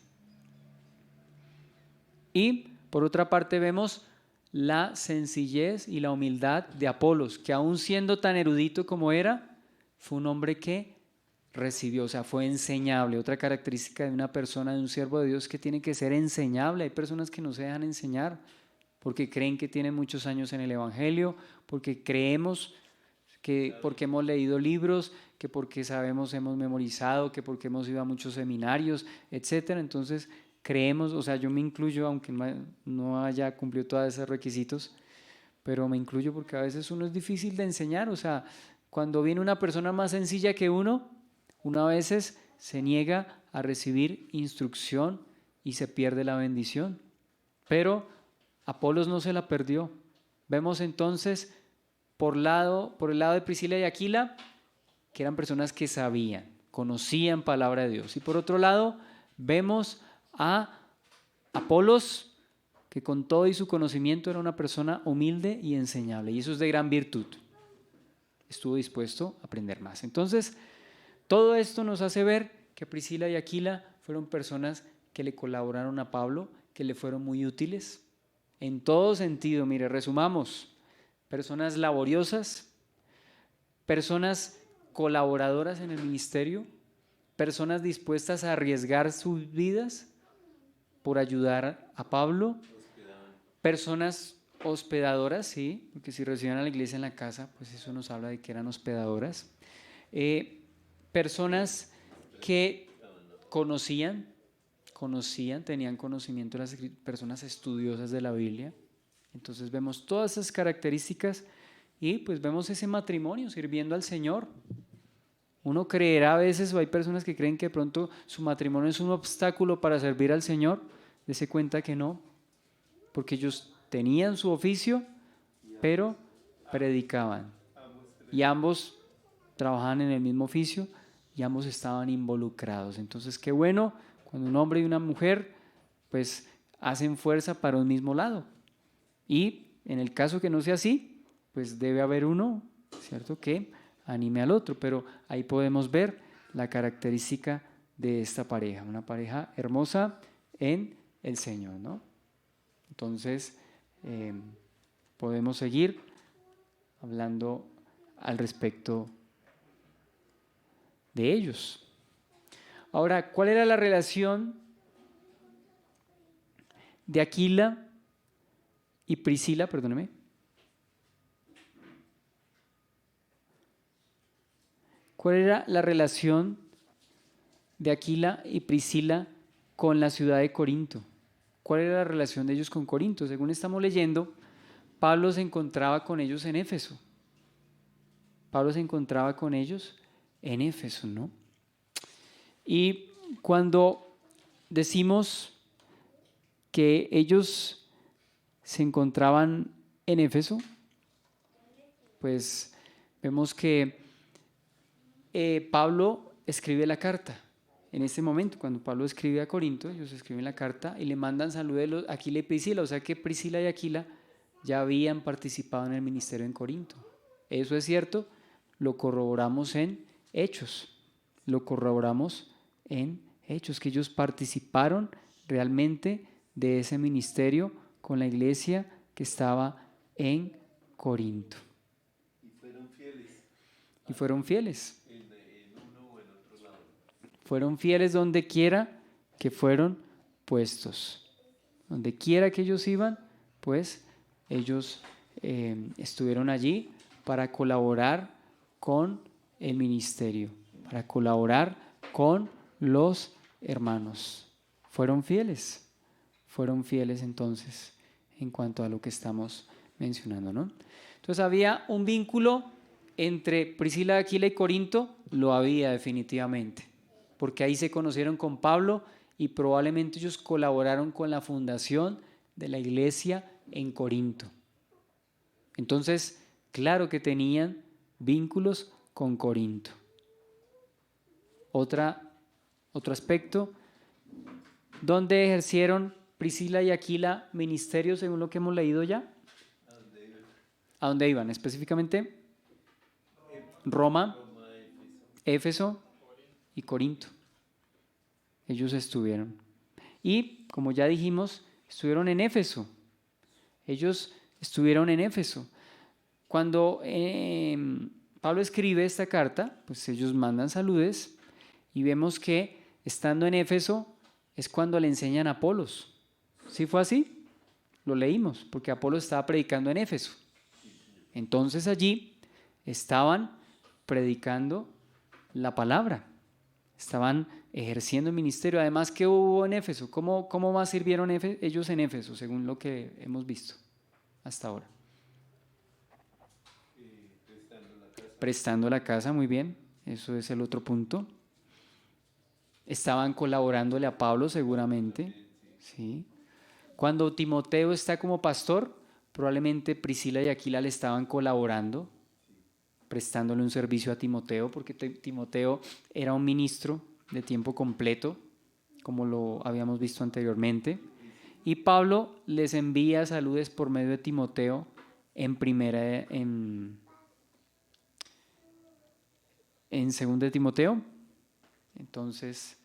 Y por otra parte vemos la sencillez y la humildad de Apolos, que aún siendo tan erudito como era, fue un hombre que recibió, o sea, fue enseñable. Otra característica de una persona, de un siervo de Dios, que tiene que ser enseñable. Hay personas que no se dejan enseñar porque creen que tienen muchos años en el Evangelio, porque creemos que porque hemos leído libros, que porque sabemos, hemos memorizado, que porque hemos ido a muchos seminarios, etcétera. Entonces creemos, o sea, yo me incluyo, aunque no haya cumplido todos esos requisitos, pero me incluyo porque a veces uno es difícil de enseñar. O sea, cuando viene una persona más sencilla que uno a veces se niega a recibir instrucción y se pierde la bendición. Pero Apolos no se la perdió. Vemos entonces por el lado de Priscila y Aquila, que eran personas que sabían, conocían palabra de Dios. Y por otro lado, vemos a Apolos, que con todo y su conocimiento era una persona humilde y enseñable. Y eso es de gran virtud. Estuvo dispuesto a aprender más. Entonces, todo esto nos hace ver que Priscila y Aquila fueron personas que le colaboraron a Pablo, que le fueron muy útiles en todo sentido. Mire, resumamos. Personas laboriosas, personas colaboradoras en el ministerio, personas dispuestas a arriesgar sus vidas por ayudar a Pablo, personas hospedadoras, sí, porque si recibían a la iglesia en la casa, pues eso nos habla de que eran hospedadoras, personas que conocían, tenían conocimiento de las personas estudiosas de la Biblia. Entonces vemos todas esas características y pues vemos ese matrimonio sirviendo al Señor. Uno creerá a veces, o hay personas que creen que de pronto su matrimonio es un obstáculo para servir al Señor. Dese cuenta que no, porque ellos tenían su oficio, pero predicaban. Y ambos trabajaban en el mismo oficio y ambos estaban involucrados. Entonces, qué bueno cuando un hombre y una mujer pues hacen fuerza para un mismo lado. Y en el caso que no sea así, pues debe haber uno, ¿cierto?, que anime al otro. Pero ahí podemos ver la característica de esta pareja, una pareja hermosa en el Señor, ¿no? Entonces, podemos seguir hablando al respecto de ellos. Ahora, ¿cuál era la relación de Aquila y Priscila? Perdóneme. ¿Cuál era la relación de Aquila y Priscila con la ciudad de Corinto? ¿Cuál era la relación de ellos con Corinto? Según estamos leyendo, Pablo se encontraba con ellos en Éfeso. Pablo se encontraba con ellos en Éfeso, ¿no? Y cuando decimos que ellos se encontraban en Éfeso, pues vemos que Pablo escribe la carta. En este momento, cuando Pablo escribe a Corinto, ellos escriben la carta y le mandan saludos a Aquila y Priscila, o sea que Priscila y Aquila ya habían participado en el ministerio en Corinto. Eso es cierto, lo corroboramos en Hechos, que ellos participaron realmente de ese ministerio con la iglesia que estaba en Corinto. Y fueron fieles. En uno o en otro lado. Fueron fieles donde quiera que fueron puestos. Donde quiera que ellos iban, pues ellos estuvieron allí para colaborar con el ministerio, para colaborar con los hermanos. Fueron fieles entonces en cuanto a lo que estamos mencionando, ¿no? Entonces había un vínculo entre Priscila, Aquila y Corinto, lo había definitivamente, porque ahí se conocieron con Pablo y probablemente ellos colaboraron con la fundación de la iglesia en Corinto. Entonces, claro que tenían vínculos con Corinto. Otro aspecto, ¿dónde ejercieron Priscila y Aquila ministerio según lo que hemos leído ya? ¿A dónde iban? Específicamente, Roma, Éfeso y Corinto. Ellos estuvieron. Y, como ya dijimos, estuvieron en Éfeso. Ellos estuvieron en Éfeso. Cuando Pablo escribe esta carta, pues ellos mandan saludes y vemos que estando en Éfeso es cuando le enseñan a Apolos. ¿Sí fue así? Lo leímos, porque Apolos estaba predicando en Éfeso. Entonces allí estaban predicando la palabra, estaban ejerciendo el ministerio. Además, ¿qué hubo en Éfeso? ¿Cómo más sirvieron ellos en Éfeso, según lo que hemos visto hasta ahora? Prestando la casa, muy bien, eso es el otro punto. Estaban colaborándole a Pablo seguramente, ¿sí? Cuando Timoteo está como pastor, probablemente Priscila y Aquila le estaban colaborando, prestándole un servicio a Timoteo, porque Timoteo era un ministro de tiempo completo, como lo habíamos visto anteriormente. Y Pablo les envía saludes por medio de Timoteo en 2 de Timoteo. Entonces,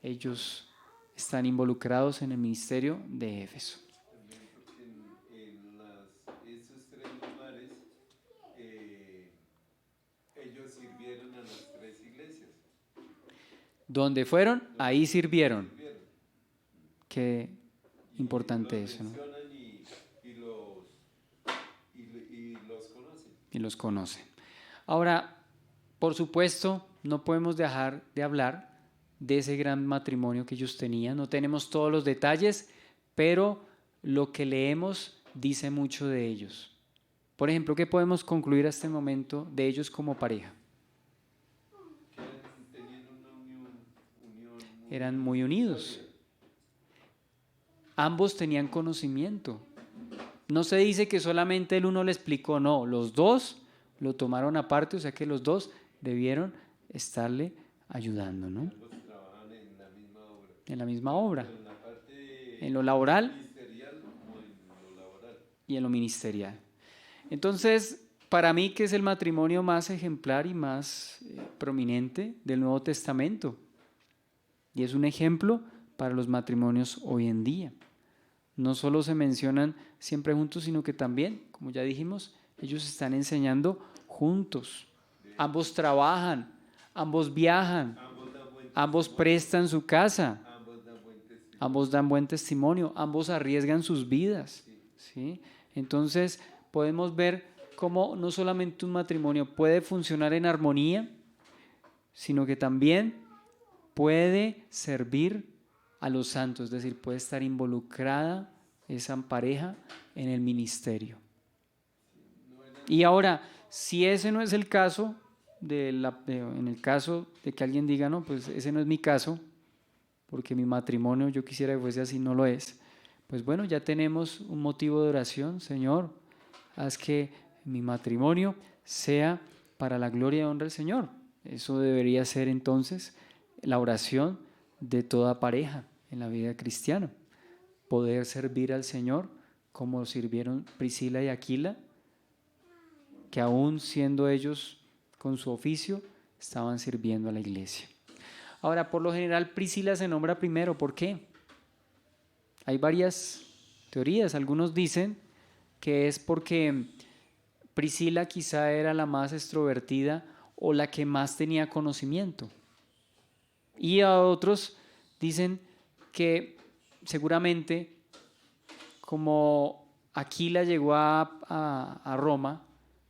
ellos están involucrados en el ministerio de Éfeso. Estos tres lugares, ellos sirvieron a las tres iglesias. Donde fueron, ahí sirvieron. Qué importante eso, ¿no? Y los conocen. Ahora, por supuesto, no podemos dejar de hablar de ese gran matrimonio que ellos tenían. No tenemos todos los detalles, pero lo que leemos dice mucho de ellos. Por ejemplo, ¿qué podemos concluir hasta el momento de ellos como pareja? Eran muy unidos. Ambos tenían conocimiento. No se dice que solamente el uno le explicó, no, los dos lo tomaron aparte, o sea que los dos debieron estarle ayudando, ¿no? Ambos trabajan en la misma obra. En la misma obra, Pero en la parte en lo laboral ministerial o en lo laboral. y en lo ministerial. Entonces, para mí, ¿qué es el matrimonio más ejemplar y más prominente del Nuevo Testamento? Y es un ejemplo para los matrimonios hoy en día. No solo se mencionan siempre juntos, sino que también, como ya dijimos, ellos están enseñando juntos. Ambos trabajan, ambos viajan, ambos prestan su casa, ambos dan buen testimonio, ambos arriesgan sus vidas, ¿sí? Entonces podemos ver cómo no solamente un matrimonio puede funcionar en armonía, sino que también puede servir a los santos, es decir, puede estar involucrada esa pareja en el ministerio. Y ahora, si ese no es el caso, en el caso de que alguien diga, no, pues ese no es mi caso, porque mi matrimonio yo quisiera que fuese así, no lo es, pues bueno, ya tenemos un motivo de oración. Señor, haz que mi matrimonio sea para la gloria y honra del Señor. Eso debería ser entonces la oración de toda pareja en la vida cristiana, poder servir al Señor como sirvieron Priscila y Aquila, que aún siendo ellos con su oficio, estaban sirviendo a la iglesia. Ahora, por lo general, Priscila se nombra primero. ¿Por qué? Hay varias teorías. Algunos dicen que es porque Priscila quizá era la más extrovertida o la que más tenía conocimiento. Y a otros dicen que seguramente como Aquila llegó a Roma,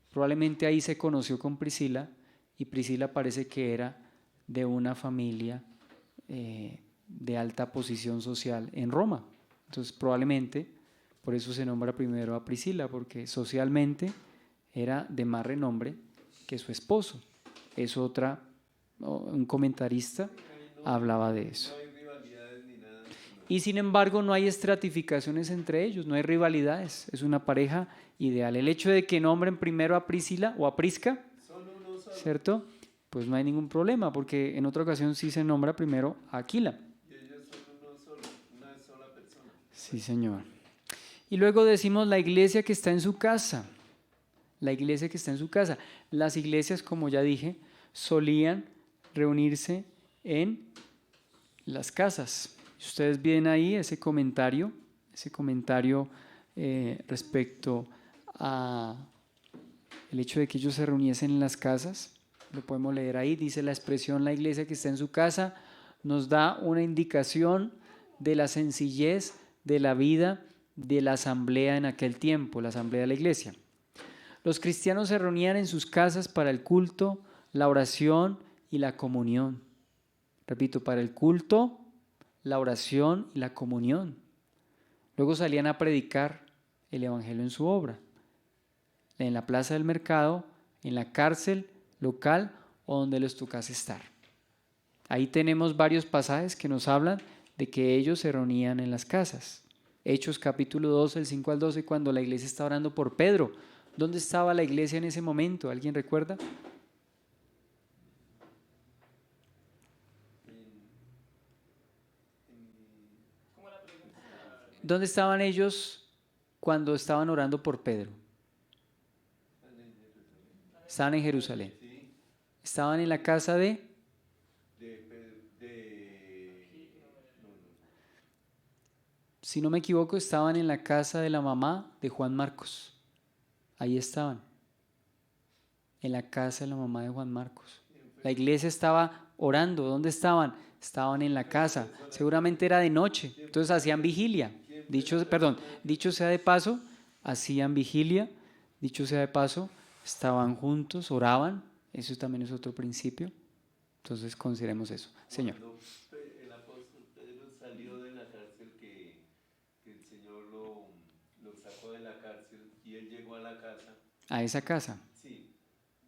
probablemente ahí se conoció con Priscila, y Priscila parece que era de una familia de alta posición social en Roma. Entonces probablemente por eso se nombra primero a Priscila, porque socialmente era de más renombre que su esposo. Es un comentarista hablaba de eso. Y sin embargo no hay estratificaciones entre ellos, no hay rivalidades, es una pareja ideal. El hecho de que nombren primero a Priscila o a Prisca, ¿cierto? Pues no hay ningún problema, porque en otra ocasión sí se nombra primero a Aquila. Y ellos son una sola persona. Sí, Señor. Y luego decimos la iglesia que está en su casa. La iglesia que está en su casa. Las iglesias, como ya dije, solían reunirse en las casas. Ustedes ven ahí ese comentario respecto a el hecho de que ellos se reuniesen en las casas. Lo podemos leer ahí. Dice la expresión la iglesia que está en su casa nos da una indicación de la sencillez de la vida de la asamblea en aquel tiempo, la asamblea de la iglesia. Los cristianos se reunían en sus casas para el culto, la oración y la comunión. Repito, para el culto, la oración y la comunión. Luego salían a predicar el evangelio en su obra, en la plaza del mercado, en la cárcel local o donde les tocase estar. Ahí tenemos varios pasajes que nos hablan de que ellos se reunían en las casas. Hechos capítulo 2, el 5 al 12, cuando la iglesia está orando por Pedro. ¿Dónde estaba la iglesia en ese momento? ¿Alguien recuerda? ¿Dónde estaban ellos cuando estaban orando por Pedro? Estaban en Jerusalén. Estaban en la casa de... Si no me equivoco, estaban en la casa de la mamá de Juan Marcos. Ahí estaban. En la casa de la mamá de Juan Marcos. La iglesia estaba orando. ¿Dónde estaban? Estaban en la casa. Seguramente era de noche. Entonces hacían vigilia. Dicho sea de paso, hacían vigilia. Dicho sea de paso, estaban juntos, oraban. Eso también es otro principio. Entonces consideremos eso. Señor. Cuando el apóstol Pedro salió de la cárcel, que el Señor lo sacó de la cárcel y él llegó a la casa. A esa casa. Sí,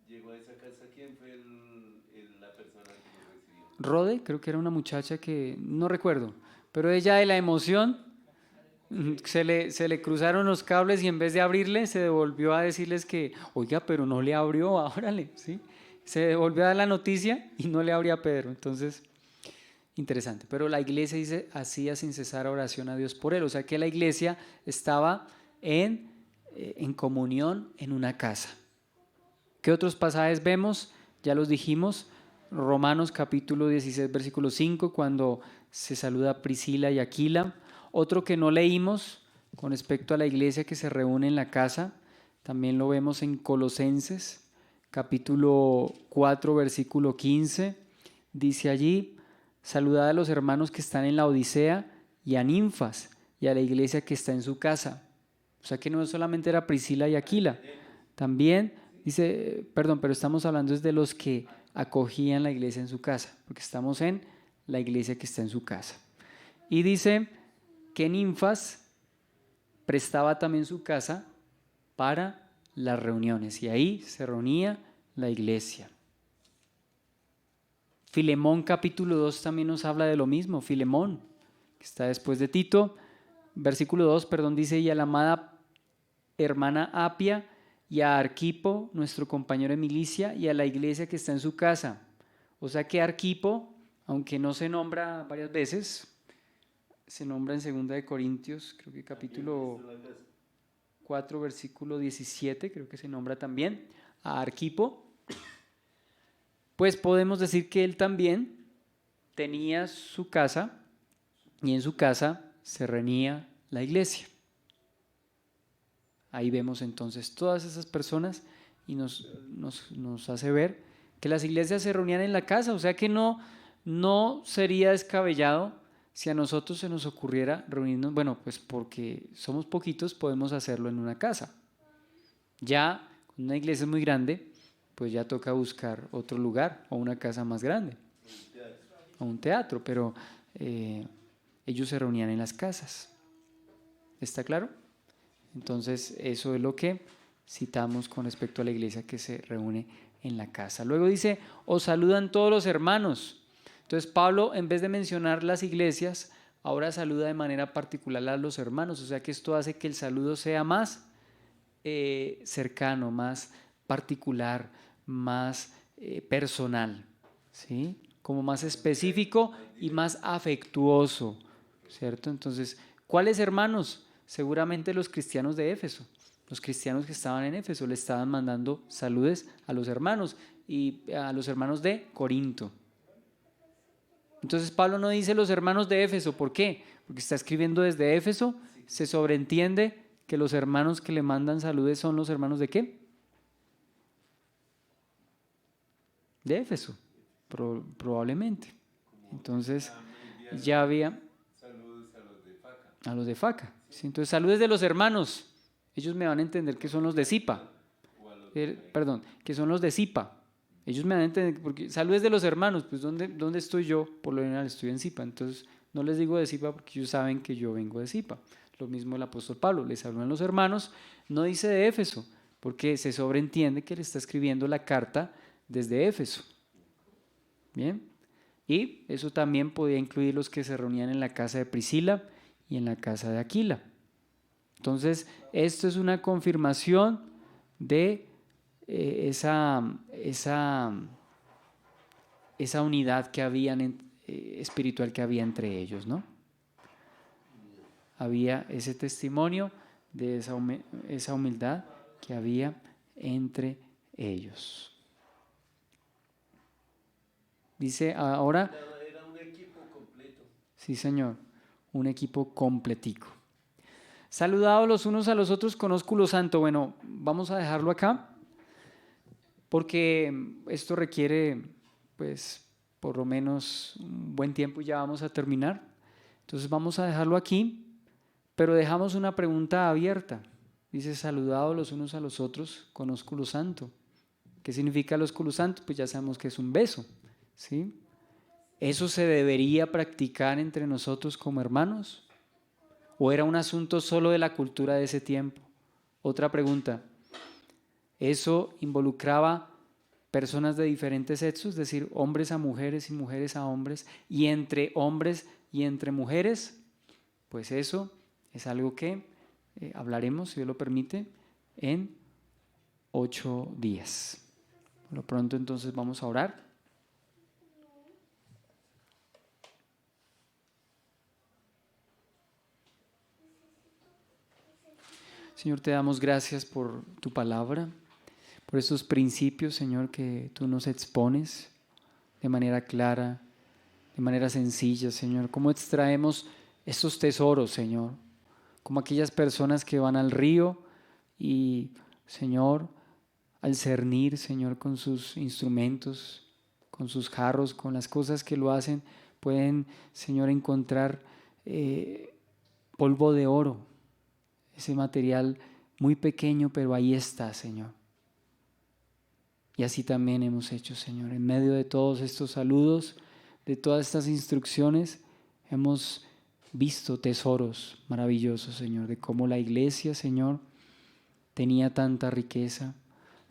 llegó a esa casa. ¿Quién fue la persona que lo recibió? Rode, creo que era una muchacha que no recuerdo, pero ella de la emoción se le cruzaron los cables y en vez de abrirle se devolvió a decirles que, oiga, pero no le abrió, órale, ¿sí? Se volvió a dar la noticia y no le abría a Pedro. Entonces, interesante. Pero la iglesia dice, hacía sin cesar oración a Dios por él. O sea que la iglesia estaba en comunión en una casa. ¿Qué otros pasajes vemos? Ya los dijimos. Romanos capítulo 16, versículo 5, cuando se saluda a Priscila y Aquila. Otro que no leímos con respecto a la iglesia que se reúne en la casa, también lo vemos en Colosenses capítulo 4, versículo 15. Dice allí, saludad a los hermanos que están en la Odisea y a Ninfas y a la iglesia que está en su casa. O sea que no solamente era Priscila y Aquila, también dice, perdón, pero estamos hablando de los que acogían la iglesia en su casa, porque estamos en la iglesia que está en su casa. Y dice que Ninfas prestaba también su casa para las reuniones, y ahí se reunía la iglesia. Filemón capítulo 2 también nos habla de lo mismo. Filemón, que está después de Tito, versículo 2, dice, y a la amada hermana Apia, y a Arquipo, nuestro compañero de milicia, y a la iglesia que está en su casa. O sea que Arquipo, aunque no se nombra varias veces, se nombra en 2 de Corintios, creo que capítulo 4, versículo 17, creo que se nombra también a Arquipo. Pues podemos decir que él también tenía su casa y en su casa se reunía la iglesia. Ahí vemos entonces todas esas personas y nos hace ver que las iglesias se reunían en la casa, o sea que no sería descabellado si a nosotros se nos ocurriera reunirnos, bueno, pues porque somos poquitos podemos hacerlo en una casa. Ya con una iglesia muy grande, pues ya toca buscar otro lugar o una casa más grande o un teatro, pero ellos se reunían en las casas. ¿Está claro? Entonces eso es lo que citamos con respecto a la iglesia que se reúne en la casa. Luego dice, os saludan todos los hermanos. Entonces Pablo, en vez de mencionar las iglesias, ahora saluda de manera particular a los hermanos. O sea que esto hace que el saludo sea más cercano, más particular, más personal, ¿sí? Como más específico y más afectuoso, ¿cierto? Entonces, ¿cuáles hermanos? Seguramente los cristianos de Éfeso. Los cristianos que estaban en Éfeso le estaban mandando saludes a los hermanos y a los hermanos de Corinto. Entonces Pablo no dice los hermanos de Éfeso. ¿Por qué? Porque está escribiendo desde Éfeso. Se sobreentiende que los hermanos que le mandan saludes son los hermanos de ¿qué? De Éfeso, probablemente. Entonces ya había a los de Faca. ¿Sí? Entonces, saludes de los hermanos. Ellos me van a entender que son los de Zipa. Que son los de Zipa. Ellos me van a entender, porque saludes de los hermanos. Pues, ¿dónde estoy yo? Por lo general estoy en Zipa. Entonces, no les digo de Zipa porque ellos saben que yo vengo de Zipa. Lo mismo el apóstol Pablo. Les saludan los hermanos. No dice de Éfeso, porque se sobreentiende que le está escribiendo la carta desde Éfeso. Bien. Y eso también podía incluir los que se reunían en la casa de Priscila y en la casa de Aquila. Entonces, esto es una confirmación de esa unidad que había espiritual que había entre ellos, ¿no? Había ese testimonio de esa humildad que había entre ellos. Dice ahora... Era un equipo completo. Sí, señor, un equipo completico. Saludados los unos a los otros con ósculo santo. Bueno, vamos a dejarlo acá porque esto requiere, pues, por lo menos un buen tiempo y ya vamos a terminar. Entonces vamos a dejarlo aquí, pero dejamos una pregunta abierta. Dice, saludados los unos a los otros con ósculo santo. ¿Qué significa el ósculo santo? Pues ya sabemos que es un beso, ¿sí? ¿Eso se debería practicar entre nosotros como hermanos? ¿O era un asunto solo de la cultura de ese tiempo? Otra pregunta, ¿eso involucraba personas de diferentes sexos, es decir, hombres a mujeres y mujeres a hombres, y entre hombres y entre mujeres? Pues eso es algo que hablaremos, si Dios lo permite, en 8 días. Por lo pronto entonces vamos a orar. Señor, te damos gracias por tu palabra, por estos principios, Señor, que tú nos expones de manera clara, de manera sencilla, Señor. Cómo extraemos estos tesoros, Señor. Como aquellas personas que van al río y, Señor, al cernir, Señor, con sus instrumentos, con sus jarros, con las cosas que lo hacen, pueden, Señor, encontrar polvo de oro, ese material muy pequeño, pero ahí está, Señor. Y así también hemos hecho, Señor. En medio de todos estos saludos, de todas estas instrucciones, hemos visto tesoros maravillosos, Señor, de cómo la iglesia, Señor, tenía tanta riqueza,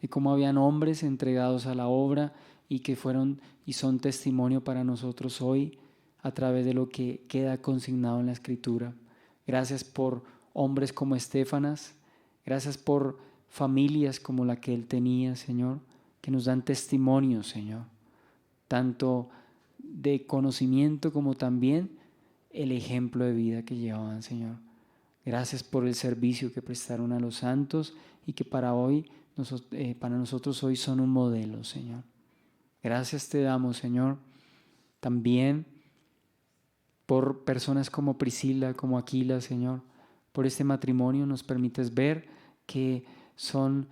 de cómo habían hombres entregados a la obra y que fueron y son testimonio para nosotros hoy a través de lo que queda consignado en la Escritura. Gracias por hombres como Estéfanas, gracias por familias como la que él tenía, Señor, que nos dan testimonio, Señor, tanto de conocimiento como también el ejemplo de vida que llevaban, Señor. Gracias por el servicio que prestaron a los santos y que para nosotros hoy son un modelo, Señor. Gracias te damos, Señor, también por personas como Priscila, como Aquila, Señor. Por este matrimonio nos permites ver que son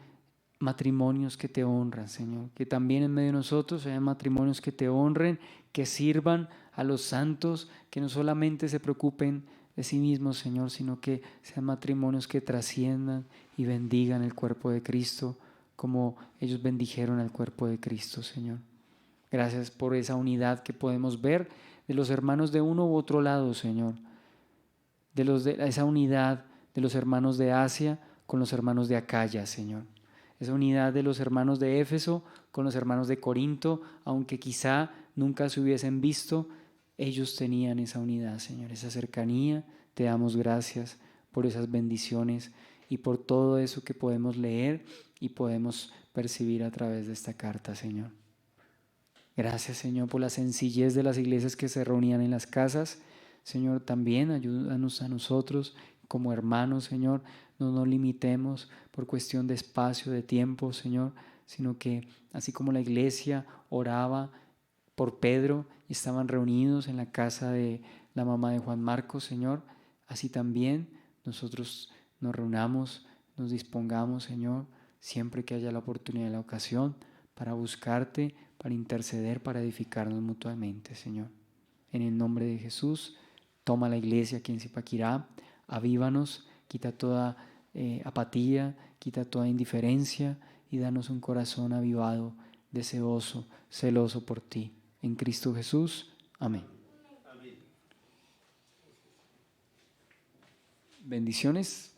matrimonios que te honran, Señor. Que también en medio de nosotros haya matrimonios que te honren, que sirvan a los santos, que no solamente se preocupen de sí mismos, Señor, sino que sean matrimonios que trasciendan y bendigan el cuerpo de Cristo como ellos bendijeron al cuerpo de Cristo, Señor. Gracias por esa unidad que podemos ver de los hermanos de uno u otro lado, Señor. Esa unidad de los hermanos de Asia con los hermanos de Acaya, Señor. Esa unidad de los hermanos de Éfeso con los hermanos de Corinto, aunque quizá nunca se hubiesen visto, ellos tenían esa unidad, Señor, esa cercanía. Te damos gracias por esas bendiciones y por todo eso que podemos leer y podemos percibir a través de esta carta, Señor. Gracias, Señor, por la sencillez de las iglesias que se reunían en las casas. Señor, también ayúdanos a nosotros como hermanos, Señor. No nos limitemos por cuestión de espacio, de tiempo, Señor, sino que así como la iglesia oraba por Pedro y estaban reunidos en la casa de la mamá de Juan Marcos, Señor, así también nosotros nos reunamos, nos dispongamos, Señor, siempre que haya la oportunidad y la ocasión, para buscarte, para interceder, para edificarnos mutuamente, Señor. En el nombre de Jesús, toma la iglesia aquí en Zipaquirá, avívanos, quita toda apatía, quita toda indiferencia y danos un corazón avivado, deseoso, celoso por ti. En Cristo Jesús. Amén. Amén. Bendiciones.